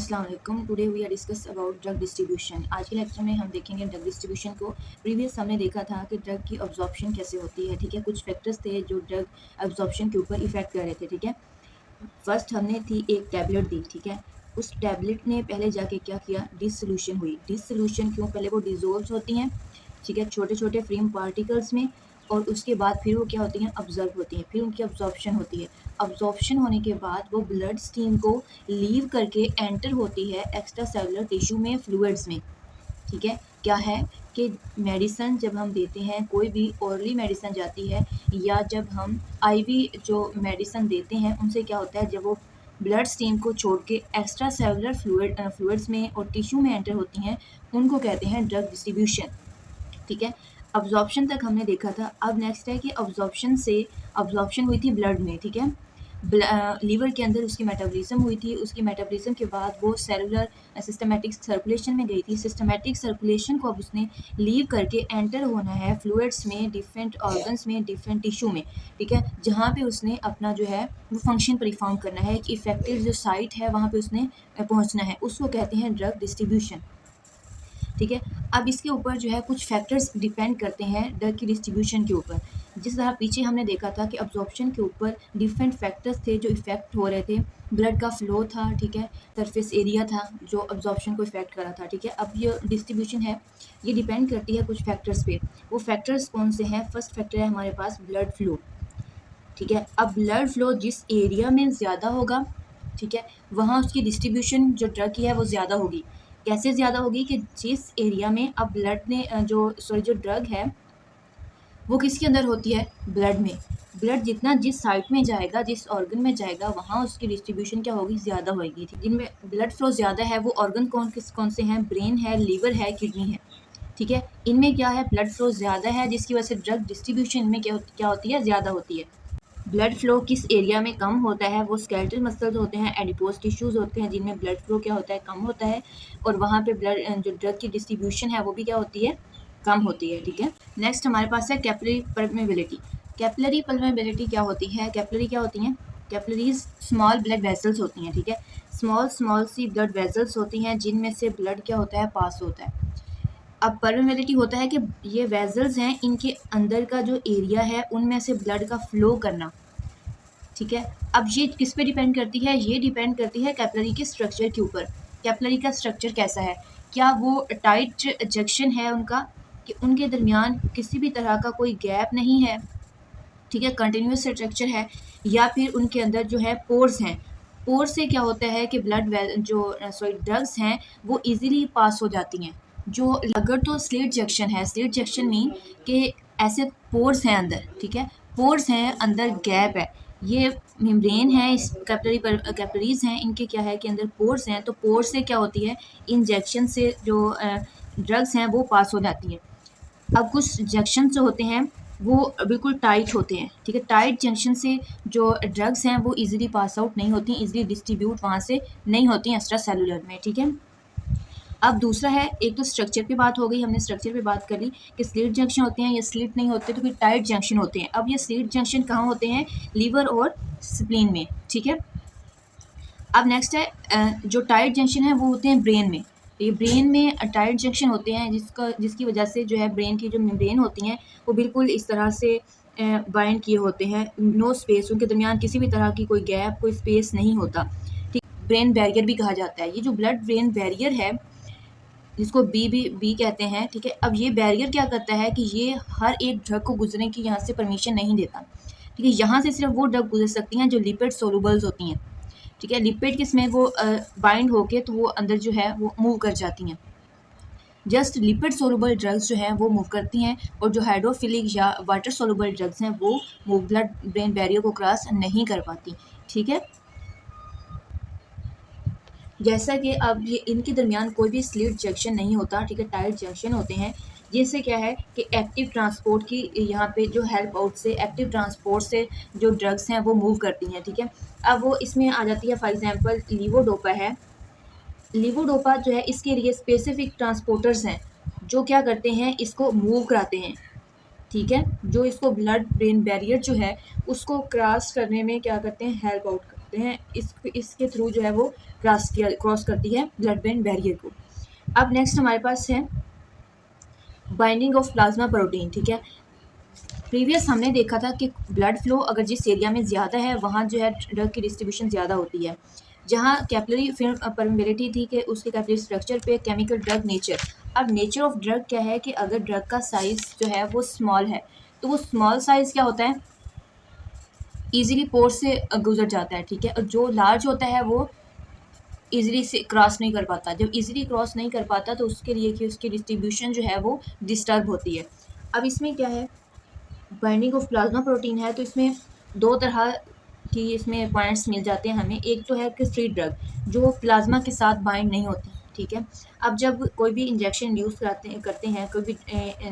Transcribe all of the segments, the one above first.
अस्सलाम वालेकुम। Today we are discuss about drug distribution. आज के लेक्चर में हम देखेंगे ड्रग डिस्ट्रीब्यूशन को। प्रीवियस हमने देखा था कि ड्रग की अब्जॉर्प्शन कैसे होती है, ठीक है। कुछ फैक्टर्स थे जो ड्रग अब्जॉर्प्शन के ऊपर इफेक्ट कर रहे थे, ठीक है। फर्स्ट हमने थी एक टैबलेट दी, ठीक है। उस टैबलेट ने पहले जाके क्या किया, डिसोल्यूशन हुई। डिसोल्यूशन क्यों, पहले वो डिजोल्व होती हैं, ठीक है, छोटे छोटे फ्रीम पार्टिकल्स में, और उसके बाद फिर वो क्या होती हैं, ऑब्जर्व होती हैं, फिर उनकी अब्जॉर्प्शन होती है। अब्जॉर्प्शन होने के बाद वो ब्लड स्ट्रीम को लीव करके एंटर होती है एक्स्ट्रा सेलुलर टिश्यू में, फ्लूइड्स में, ठीक है। क्या है कि मेडिसन जब हम देते हैं, कोई भी ओरली मेडिसन जाती है या जब हम आईवी जो मेडिसन देते हैं, उनसे क्या होता है, जब वो ब्लड स्ट्रीम को छोड़ के एक्स्ट्रा सेलुलर फ्लूइड्स में और टिश्यू में एंटर होती हैं, उनको कहते हैं ड्रग डिस्ट्रीब्यूशन, ठीक है। अब्जॉर्प्शन तक हमने देखा था। अब नेक्स्ट है कि अब्जॉर्प्शन हुई थी ब्लड में, ठीक है। लीवर के अंदर उसकी मेटाबॉलिज्म हुई थी। उसकी मेटाबॉलिज्म के बाद वो सेलुलर सिस्टमैटिक सर्कुलेशन में गई थी। सिस्टमैटिक सर्कुलेशन को अब उसने लीव करके एंटर होना है फ्लूइड्स में, डिफरेंट ऑर्गन्स में, डिफरेंट टिश्यू में, ठीक है, जहाँ पे उसने अपना जो है वो फंक्शन परफॉर्म करना है। एक इफेक्टिव जो साइट है वहाँ पे उसने पहुँचना है, उसको कहते हैं ड्रग डिस्ट्रीब्यूशन, ठीक है। अब इसके ऊपर जो है कुछ फैक्टर्स डिपेंड करते हैं ड्रग की डिस्ट्रीब्यूशन के ऊपर। जिस तरह पीछे हमने देखा था कि अब्जॉर्प्शन के ऊपर डिफरेंट फैक्टर्स थे जो इफेक्ट हो रहे थे। ब्लड का फ्लो था, ठीक है, सरफेस एरिया था जो अब्जॉर्प्शन को इफेक्ट करा था, ठीक है। अब ये डिस्ट्रीब्यूशन है, ये डिपेंड करती है कुछ फैक्टर्स पे। वो फैक्टर्स कौन से हैं? फर्स्ट फैक्टर है हमारे पास ब्लड फ्लो, ठीक है। अब ब्लड फ्लो जिस एरिया में ज़्यादा होगा, ठीक है, वहाँ उसकी डिस्ट्रीब्यूशन जो ड्रग की है वो ज़्यादा होगी। कैसे ज़्यादा होगी कि जिस एरिया में अब ब्लड ने जो ड्रग है वो किसके अंदर होती है, ब्लड में। ब्लड जितना जिस साइट में जाएगा, जिस ऑर्गन में जाएगा, वहाँ उसकी डिस्ट्रीब्यूशन क्या होगी, ज़्यादा होगी। जिनमें ब्लड फ्लो ज़्यादा है वो ऑर्गन कौन से हैं? ब्रेन है, लीवर है, किडनी है, ठीक है। इनमें क्या है, ब्लड फ्लो ज़्यादा है, जिसकी वजह से ड्रग डिस्ट्रीब्यूशन इनमें क्या होती है, ज़्यादा होती है। ब्लड फ्लो किस एरिया में कम होता है, वो स्केलेटल मसल्स होते हैं, एडिपोज टिश्यूज़ होते हैं, जिनमें ब्लड फ्लो क्या होता है, कम होता है, और वहाँ पे ब्लड जो ड्रग की डिस्ट्रीब्यूशन है वो भी क्या होती है, कम होती है, ठीक है। नेक्स्ट हमारे पास है कैपिलरी परमेबिलिटी। कैपिलरी परमेबिलिटी क्या होती है? कैपिलरी क्या होती हैं? कैपिलरीज स्मॉल ब्लड वेसल्स होती हैं, ठीक है। स्मॉल सी ब्लड वेसल्स होती हैं जिनमें से ब्लड क्या होता है, पास होता है। अब परमेबिलिटी होता है कि ये वेसल्स हैं, इनके अंदर का जो एरिया है उनमें से ब्लड का फ्लो करना, ठीक है। अब ये किस पे डिपेंड करती है? ये डिपेंड करती है कैपिलरी के स्ट्रक्चर के ऊपर। कैपिलरी का स्ट्रक्चर कैसा है? क्या वो टाइट जंक्शन है उनका, कि उनके दरमियान किसी भी तरह का कोई गैप नहीं है, ठीक है, कंटिन्यूस स्ट्रक्चर है, या फिर उनके अंदर जो है पोर्स हैं। पोर्स से क्या होता है कि ड्रग्स हैं वो इजीली पास हो जाती हैं। जो अगर तो स्लिट जंक्शन है, स्लिट जंक्शन मीन कि ऐसे पोर्स हैं अंदर, ठीक है, पोर्स हैं अंदर, गैप है, ये मेम्ब्रेन है, इस कैपिलरीज हैं, इनके क्या है कि अंदर पोर्स हैं, तो पोर्स से क्या होती है, इंजेक्शन से जो ड्रग्स हैं वो पास हो जाती हैं। अब कुछ जंक्शन जो होते हैं वो बिल्कुल टाइट होते हैं, ठीक है। टाइट जंक्शन से जो ड्रग्स हैं वो इजीली पास आउट नहीं होती, इजीली डिस्ट्रीब्यूट वहाँ से नहीं होती एक्स्ट्रा सेलुलर में, ठीक है। अब दूसरा है, एक तो स्ट्रक्चर पे बात हो गई, हमने स्ट्रक्चर पे बात कर ली कि स्लिट जंक्शन होते हैं या स्लिट नहीं होते, तो फिर टाइट जंक्शन होते हैं। अब ये स्लिट जंक्शन कहाँ होते हैं? लीवर और स्प्लीन में, ठीक है। अब नेक्स्ट है जो टाइट जंक्शन है वो होते हैं ब्रेन में। ये ब्रेन में टाइट जंक्शन होते हैं जिसकी वजह से जो है ब्रेन की जो मेम्ब्रेन होती हैं वो बिल्कुल इस तरह से बाइंड किए होते हैं, नो स्पेस, उनके दरमियान किसी भी तरह की कोई गैप, कोई स्पेस नहीं होता, ठीक। ब्रेन बैरियर भी कहा जाता है। ये जो ब्लड ब्रेन बैरियर है जिसको बी कहते हैं, ठीक है। अब ये बैरियर क्या करता है कि ये हर एक ड्रग को गुजरने की यहाँ से परमिशन नहीं देता, ठीक है। यहाँ से सिर्फ वो ड्रग गुजर सकती हैं जो लिपिड सोलुबल्स होती हैं, ठीक है। लिपिड किसमें, वो बाइंड होके तो वो अंदर जो है वो मूव कर जाती हैं। जस्ट लिपिड सोलुबल ड्रग्स जो हैं वो मूव करती हैं, और जो हाइड्रोफिलिक या वाटर सोलुबल ड्रग्स हैं वो ब्लड ब्रेन बैरियर को क्रॉस नहीं कर पाती, ठीक है। जैसा कि अब ये इनके दरमियान कोई भी स्लिट जंक्शन नहीं होता, ठीक है, टाइट जंक्शन होते हैं, जिससे क्या है कि एक्टिव ट्रांसपोर्ट की यहाँ पे जो हेल्प आउट से, एक्टिव ट्रांसपोर्ट से जो ड्रग्स हैं वो मूव करती हैं, ठीक है। अब वो इसमें आ जाती है, फॉर एग्जांपल लीवोडोपा है। लीवोडोपा जो है इसके लिए स्पेसिफिक ट्रांसपोर्टर्स हैं जो क्या करते हैं, इसको मूव कराते हैं, ठीक है, जो इसको ब्लड ब्रेन बैरियर जो है उसको क्रॉस करने में क्या करते हैं, हेल्प आउट करते हैं। होते हैं, इसके थ्रू जो है वो क्रॉस करती है ब्लड ब्रेन बैरियर को। अब नेक्स्ट हमारे पास है बाइंडिंग ऑफ प्लाज्मा प्रोटीन। ठीक है, प्रीवियस हमने देखा था कि ब्लड फ्लो अगर जिस एरिया में ज़्यादा है वहाँ जो है ड्रग की डिस्ट्रीब्यूशन ज़्यादा होती है। जहाँ कैपिलरी फिल्म परमेबिलिटी थी कि उसके कैपिलरी स्ट्रक्चर पे केमिकल ड्रग नेचर। अब नेचर ऑफ ड्रग क्या है कि अगर ड्रग का साइज़ जो है वो स्मॉल है तो वो स्मॉल साइज़ क्या होता है, ईजिली पोर से गुजर जाता है। ठीक है, और जो लार्ज होता है वो ईजिली से क्रॉस नहीं कर पाता। जब ईजिली क्रॉस नहीं कर पाता तो उसके लिए कि उसकी डिस्ट्रीब्यूशन जो है वो डिस्टर्ब होती है। अब इसमें क्या है, बाइंडिंग ऑफ प्लाज्मा प्रोटीन है तो इसमें दो तरह की इसमें पॉइंट्स मिल जाते हैं हमें। एक तो है कि फ्री ड्रग जो प्लाज्मा के साथ बाइंड नहीं होती। ठीक है, अब जब कोई भी इंजेक्शन यूज़ करते हैं कोई भी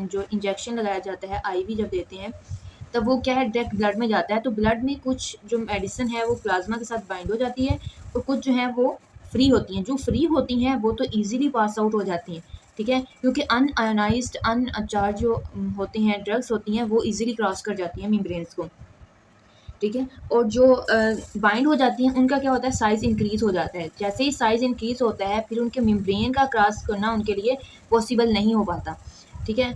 जो इंजेक्शन लगाया जाता है आईवी जब देते हैं तब वो क्या है डायरेक्ट ब्लड में जाता है, तो ब्लड में कुछ जो मेडिसिन है वो प्लाज्मा के साथ बाइंड हो जाती है और कुछ जो है वो फ्री होती हैं। जो फ्री होती हैं वो तो ईजिली पास आउट हो जाती हैं। ठीक है, क्योंकि अनआयोनाइज्ड अनचार्ज जो होते हैं ड्रग्स होती हैं वो इजीली क्रॉस कर जाती हैं मेम्ब्रेन्स को। ठीक है, और जो बाइंड हो जाती हैं उनका क्या होता है, साइज़ इंक्रीज़ हो जाता है। जैसे ही साइज़ इंक्रीज़ होता है फिर उनके मेम्ब्रेन का क्रॉस करना उनके लिए पॉसिबल नहीं हो पाता। ठीक है,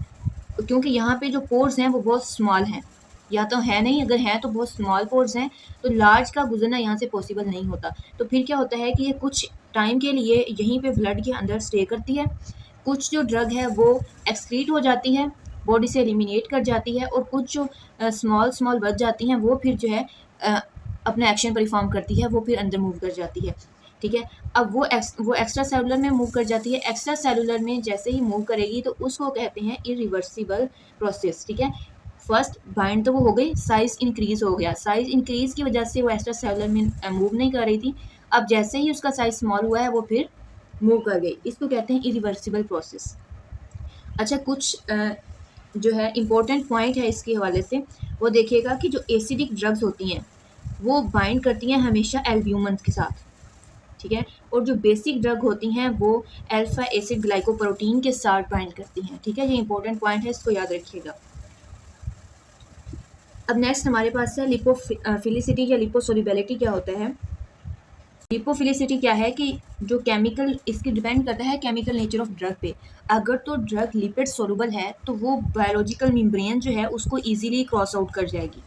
क्योंकि यहाँ पे जो पोर्स हैं वो बहुत स्मॉल हैं, या तो है नहीं, अगर हैं तो बहुत स्मॉल पोर्स हैं, तो लार्ज का गुजरना यहाँ से पॉसिबल नहीं होता। तो फिर क्या होता है कि ये कुछ टाइम के लिए यहीं पे ब्लड के अंदर स्टे करती है। कुछ जो ड्रग है वो एक्सक्रीट हो जाती है, बॉडी से एलिमिनेट कर जाती है, और कुछ जो स्मॉल बच जाती हैं वो फिर जो है अपना एक्शन परफॉर्म करती है, वो फिर अंदर मूव कर जाती है। ठीक है, अब वो एक्स्ट्रा सेलुलर में मूव कर जाती है। एक्स्ट्रा सेलुलर में जैसे ही मूव करेगी तो उसको कहते हैं इरिवर्सिबल प्रोसेस। ठीक है, फर्स्ट बाइंड तो वो हो गई, साइज इंक्रीज हो गया, साइज इंक्रीज की वजह से वो एक्स्ट्रा सेलुलर में मूव नहीं कर रही थी। अब जैसे ही उसका साइज स्मॉल हुआ है वो फिर मूव कर गई, इसको कहते हैं इरिवर्सिबल प्रोसेस। अच्छा, कुछ जो है इम्पोर्टेंट पॉइंट है इसके हवाले से, वो देखिएगा कि जो एसिडिक ड्रग्स होती हैं वो बाइंड करती हैं हमेशा एल्ब्यूमिन के साथ। ठीक है, और जो बेसिक ड्रग होती हैं वो अल्फा एसिड ग्लाइकोप्रोटीन के साथ बाइंड करती हैं। ठीक है, ये इंपॉर्टेंट पॉइंट है, इसको याद रखिएगा। अब नेक्स्ट हमारे पास है लिपोफिलिसिटी या लिपोसोल्युबिलिटी। क्या होता है लिपोफिलिसिटी? क्या है कि जो केमिकल, इसकी डिपेंड करता है केमिकल नेचर ऑफ ड्रग पे। अगर तो ड्रग लिपिड सोलुबल है तो वो बायोलॉजिकल मेम्ब्रेन जो है उसको इजीली क्रॉस आउट कर जाएगी,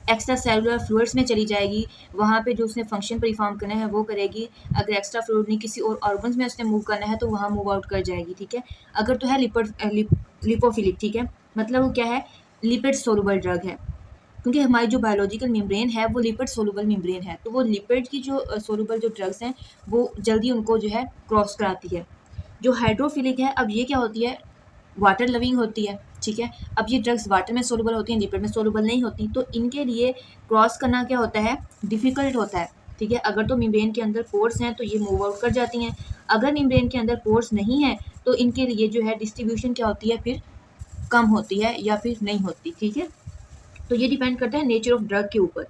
एक्स्ट्रा सेलुलर फ्लूइड्स में चली जाएगी, वहाँ पे जो उसने फंक्शन परफॉर्म करना है वो करेगी। अगर एक्स्ट्रा फ्लूइड नहीं किसी और ऑर्गन्स में उसने मूव करना है तो वहाँ मूव आउट कर जाएगी। ठीक है, अगर तो है लिपोफिलिक। ठीक है, मतलब वो क्या है, लिपिड सोलुबल ड्रग है, क्योंकि हमारी जो बायोलॉजिकल मेम्ब्रेन है वो लिपिड सोलुबल मेम्ब्रेन है, तो वो लिपिड की जो सोलुबल जो ड्रग्स हैं वो जल्दी उनको जो है क्रॉस कराती है। जो हाइड्रोफिलिक है, अब ये क्या होती है, वाटर लविंग होती है। ठीक है, अब ये ड्रग्स वाटर में सोलुबल होती हैं, लिपिड में सोलुबल नहीं होती, तो इनके लिए क्रॉस करना क्या होता है, डिफ़िकल्ट होता है। ठीक है, अगर तो मेम्ब्रेन के अंदर पोर्स हैं तो ये मूव आउट कर जाती हैं, अगर मेम्ब्रेन के अंदर पोर्स नहीं है तो इनके लिए जो है डिस्ट्रीब्यूशन क्या होती है, फिर कम होती है या फिर नहीं होती। ठीक है, तो ये डिपेंड करता है नेचर ऑफ ड्रग के ऊपर,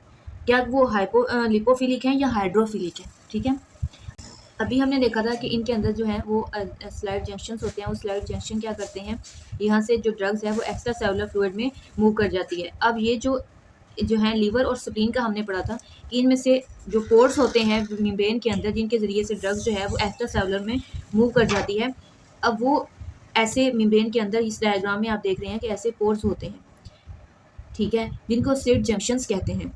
क्या वो लिपोफिलिक है या हाइड्रोफिलिक है। ठीक है, अभी हमने देखा था कि इनके अंदर जो है वो स्लाइड जंक्शंस होते हैं, वो स्लाइड जंक्शन क्या करते हैं, यहाँ से जो ड्रग्स है वो एक्स्ट्रा सेलुलर फ्लूइड में मूव कर जाती है। अब ये जो जो है लीवर और स्प्लीन का हमने पढ़ा था कि इनमें से जो पोर्स होते हैं मेम्ब्रेन के अंदर जिनके ज़रिए से ड्रग्स जो है वो एक्स्ट्रा सेलुलर में मूव कर जाती है। अब वो ऐसे मेम्ब्रेन के अंदर इस डायग्राम में आप देख रहे हैं कि ऐसे पोर्स होते हैं। ठीक है, जिनको स्लिट जंक्शंस कहते हैं,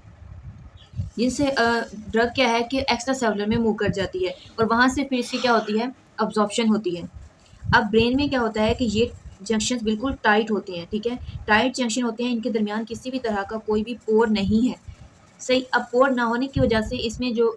जिनसे ड्रग क्या है कि एक्स्ट्रा सेलुलर में मूव कर जाती है और वहाँ से फिर इसकी क्या होती है, अब्जॉर्प्शन होती है। अब ब्रेन में क्या होता है कि ये जंक्शंस बिल्कुल टाइट होते हैं। ठीक है, टाइट जंक्शन होते हैं, इनके दरमियान किसी भी तरह का कोई भी पोर नहीं है। सही, अब पोर ना होने की वजह से इसमें जो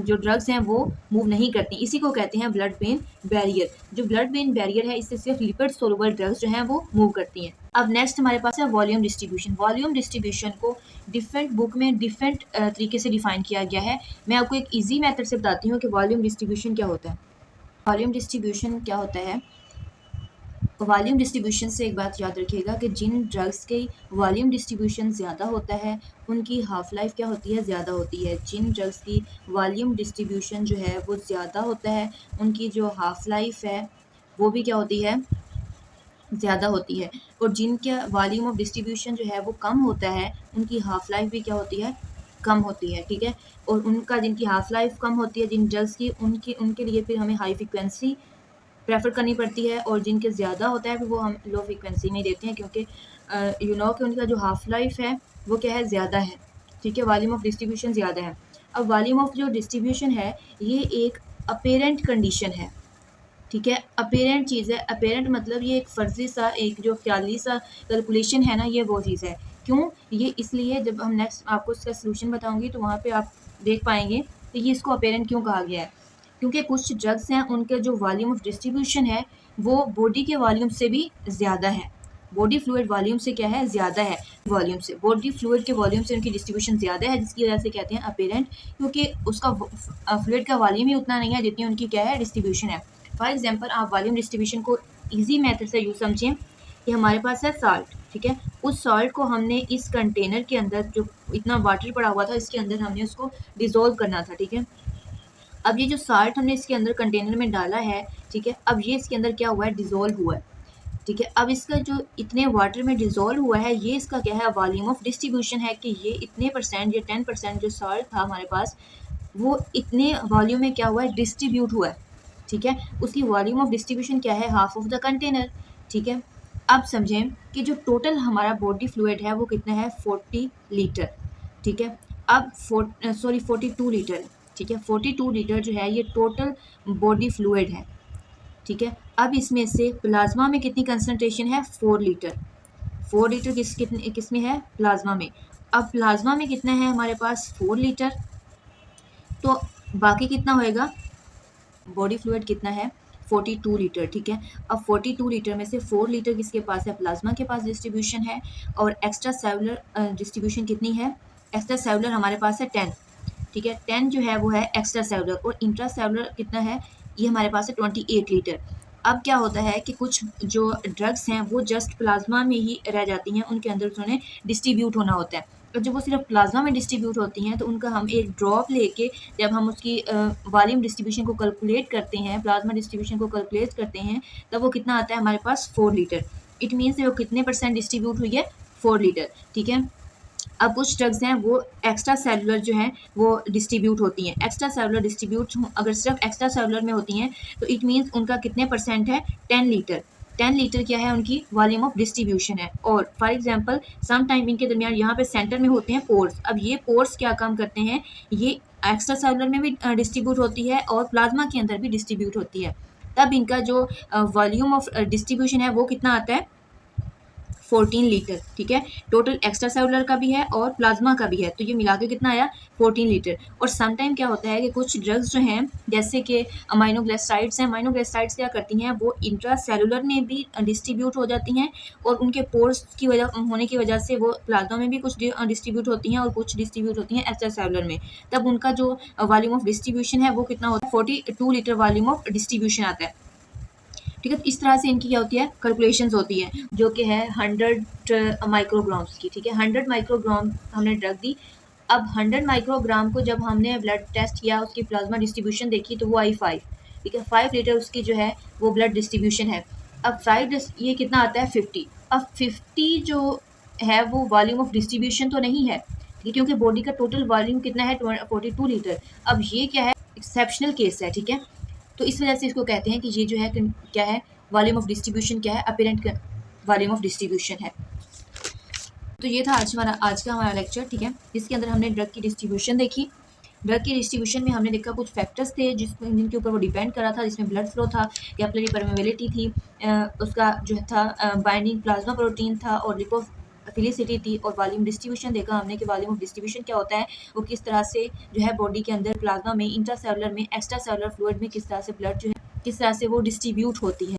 ड्रग्स हैं वो मूव नहीं करती, इसी को कहते हैं ब्लड ब्रेन बैरियर। जो ब्लड ब्रेन बैरियर है इससे सिर्फ लिपिड सोलुबल ड्रग्स जो हैं वो मूव करती हैं। अब नेक्स्ट हमारे पास है वॉल्यूम डिस्ट्रीब्यूशन। वॉल्यूम डिस्ट्रीब्यूशन को डिफरेंट बुक में डिफरेंट तरीके से डिफाइन किया गया है। मैं आपको एक ईजी मेथड से बताती हूँ कि वॉल्यूम डिस्ट्रीब्यूशन क्या होता है। वॉल्यूम डिस्ट्रीब्यूशन क्या होता है, वॉल्यूम डिस्ट्रीब्यूशन से एक बात याद रखिएगा कि जिन ड्रग्स की वॉल्यूम डिस्ट्रीब्यूशन ज़्यादा होता है उनकी हाफ लाइफ क्या होती है, ज़्यादा होती है। जिन ड्रग्स की वॉल्यूम डिस्ट्रीब्यूशन जो है वो ज़्यादा होता है उनकी जो हाफ लाइफ है वो भी क्या होती है, ज़्यादा होती है। और जिनका वॉल्यूम ऑफ डिस्ट्रीब्यूशन जो है वो कम होता है उनकी हाफ लाइफ भी क्या होती है, कम होती है, ठीक है। और उनका जिनकी हाफ लाइफ कम होती है जिन ड्रग्स की, उनकी उनके लिए फिर हमें हाई फ्रिक्वेंसी प्रेफर करनी पड़ती है, और जिनके ज़्यादा होता है वो हम लो फ्रिक्वेंसी में देते हैं, क्योंकि कि उनका जो हाफ लाइफ है वो क्या है, ज़्यादा है, ठीक है। वॉल्यूम ऑफ डिस्ट्रीब्यूशन ज़्यादा है। अब वॉल्यूम ऑफ जो डिस्ट्रीब्यूशन है ये एक अपेरेंट कंडीशन है, ठीक है। अपेरेंट चीज़ है, अपेरेंट मतलब ये एक फ़र्ज़ी सा, एक जो ख्याली सा कैलकुलेशन है ना, ये वो चीज़ है। क्यों? ये इसलिए जब हम नेक्स्ट आपको इसका सलूशन बताऊँगी तो वहाँ पे आप देख पाएँगे कि ये इसको अपेरेंट क्यों कहा गया है। क्योंकि कुछ ड्रग्स हैं उनके जो वॉल्यूम ऑफ डिस्ट्रीब्यूशन है वो बॉडी के वॉल्यूम से भी ज़्यादा है। बॉडी फ्लूइड वॉल्यूम से क्या है, ज़्यादा है वॉल्यूम से। बॉडी फ्लूइड के वॉल्यूम से उनकी डिस्ट्रीब्यूशन ज़्यादा है, जिसकी वजह से कहते हैं अपेरेंट, क्योंकि उसका फ्लूइड का वॉल्यूम ही उतना नहीं है जितनी उनकी क्या है, डिस्ट्रीब्यूशन है। फॉर एग्जांपल आप वॉल्यूम डिस्ट्रीब्यूशन को इजी मेथड से यूँ समझें कि हमारे पास है साल्ट, ठीक है। उस सॉल्ट को हमने इस कंटेनर के अंदर, जो इतना वाटर पड़ा हुआ था इसके अंदर, हमने उसको डिज़ोल्व करना था, ठीक है। अब ये जो साल्ट हमने इसके अंदर कंटेनर में डाला है, ठीक है, अब ये इसके अंदर क्या हुआ है, डिज़ोल्व हुआ है, ठीक है। अब इसका जो इतने वाटर में डिज़ोल्व हुआ है, ये इसका क्या है, वॉल्यूम ऑफ डिस्ट्रीब्यूशन है, कि ये इतने परसेंट, ये 10% जो सॉल्ट था हमारे पास, वो इतने वॉल्यूम में क्या हुआ है, डिस्ट्रीब्यूट हुआ है, ठीक है। उसकी वॉल्यूम ऑफ डिस्ट्रीब्यूशन क्या है, हाफ ऑफ द कंटेनर, ठीक है। अब समझें कि जो टोटल हमारा बॉडी फ्लूइड है वो कितना है, 40 लीटर, ठीक है। अब 42 लीटर, ठीक है। 42 लीटर जो है ये टोटल बॉडी फ्लूइड है, ठीक है। अब इसमें से प्लाज्मा में कितनी कंसनट्रेशन है, 4 लीटर। 4 लीटर किस में है, प्लाज्मा में। अब प्लाज्मा में कितना है हमारे पास, 4 लीटर, तो बाकी कितना होएगा, बॉडी फ्लूइड कितना है, 42 लीटर, ठीक है। अब 42 लीटर में से 4 लीटर किसके पास है, प्लाज्मा के पास डिस्ट्रीब्यूशन है, और एक्स्ट्रा सेलुलर डिस्ट्रीब्यूशन कितनी है, एक्स्ट्रा सेलुलर हमारे पास है 10, ठीक है। 10 जो है वो है एक्स्ट्रा सेलुलर, और इंट्रा सेलुलर कितना है, ये हमारे पास है 28 लीटर। अब क्या होता है कि कुछ जो ड्रग्स हैं वो जस्ट प्लाज्मा में ही रह जाती हैं, उनके अंदर उन्हें डिस्ट्रीब्यूट होना होता है। तो जब वो सिर्फ प्लाज्मा में डिस्ट्रीब्यूट होती हैं तो उनका हम एक ड्रॉप लेके, जब हम उसकी वॉल्यूम डिस्ट्रीब्यूशन को कैलकुलेट करते हैं, प्लाज्मा डिस्ट्रीब्यूशन को कैलकुलेट करते हैं, तब वो कितना आता है हमारे पास, 4 लीटर। इट मीन्स वो कितने परसेंट डिस्ट्रीब्यूट हुई है, 4 लीटर, ठीक है। अब कुछ ड्रग्स हैं वो एक्स्ट्रा सेलुलर जो हैं वो डिस्ट्रीब्यूट होती हैं। एक्स्ट्रा सेलुलर डिस्ट्रीब्यूट अगर सिर्फ एक्स्ट्रा सेलुलर में होती हैं तो इट मीन्स उनका कितने परसेंट है, 10 लीटर। 10 लीटर क्या है, उनकी वॉल्यूम ऑफ डिस्ट्रीब्यूशन है। और फॉर एग्जांपल सम टाइम इनके दरमियान यहाँ पे सेंटर में होते हैं पोर्स। अब ये पोर्स क्या काम करते हैं, ये एक्स्ट्रा सेलुलर में भी डिस्ट्रीब्यूट होती है और प्लाज्मा के अंदर भी डिस्ट्रीब्यूट होती है। तब इनका जो वॉल्यूम ऑफ डिस्ट्रीब्यूशन है वो कितना आता है, 14 लीटर, ठीक है। टोटल एक्स्ट्रा सेलुलर का भी है और प्लाज्मा का भी है, तो ये मिला के कितना आया, 14 लीटर। और सम टाइम क्या होता है कि कुछ ड्रग्स जो हैं जैसे कि अमाइनोग्लिसराइड्स हैं, अमाइनोग्लिसराइड्स क्या करती हैं, वो इंट्रा सेलुलर में भी डिस्ट्रीब्यूट हो जाती हैं, और उनके पोर्स की वजह होने की वजह से वो प्लाज्मा में भी कुछ डिस्ट्रीब्यूट होती हैं और कुछ डिस्ट्रीब्यूट होती हैं एक्स्ट्रा सेलुलर में। तब उनका जो वॉल्यूम ऑफ डिस्ट्रीब्यूशन है वो कितना होता है, 42 लीटर वॉल्यूम ऑफ डिस्ट्रीब्यूशन आता है, ठीक है। तो इस तरह से इनकी क्या होती है, कैलकुलेशंस होती है, जो कि है 100 माइक्रोग्राम्स की, ठीक है। 100 माइक्रोग्राम हमने ड्रग दी। अब 100 माइक्रोग्राम को जब हमने ब्लड टेस्ट किया, उसकी प्लाज्मा डिस्ट्रीब्यूशन देखी तो वो आई 5, ठीक है। 5 लीटर उसकी जो है वो ब्लड डिस्ट्रीब्यूशन है। अब 5 ये कितना आता है, 50। अब 50 जो है वो वॉल्यूम ऑफ डिस्ट्रीब्यूशन तो नहीं है, ठीक है, क्योंकि बॉडी का टोटल वॉल्यूम कितना है, 42 लीटर। अब ये क्या है, एक्सेप्शनल केस है, ठीक है। तो इस वजह से इसको कहते हैं कि ये जो है क्या है, वॉल्यूम ऑफ डिस्ट्रीब्यूशन क्या है, अपेरेंट वॉल्यूम ऑफ डिस्ट्रीब्यूशन है। तो ये था आज का हमारा लेक्चर, ठीक है, जिसके अंदर हमने ड्रग की डिस्ट्रीब्यूशन देखी। ड्रग की डिस्ट्रीब्यूशन में हमने देखा कुछ फैक्टर्स थे जिनके ऊपर वो डिपेंड कर रहा था, जिसमें ब्लड फ्लो था, कैपिलरी परमेबिलिटी थी, उसका जो था बाइंडिंग प्लाज्मा प्रोटीन था, और लिपोफिलिसिटी थी, और वॉल्यूम डिस्ट्रीब्यूशन देखा हमने कि वॉल्यूम ऑफ डिस्ट्रीब्यूशन क्या होता है, वो किस तरह से जो है बॉडी के अंदर प्लाज्मा में, इंट्रासेलुलर में, एक्स्ट्रा सेलुलर फ्लूइड में किस तरह से ब्लड जो है किस तरह से वो डिस्ट्रीब्यूट होती है।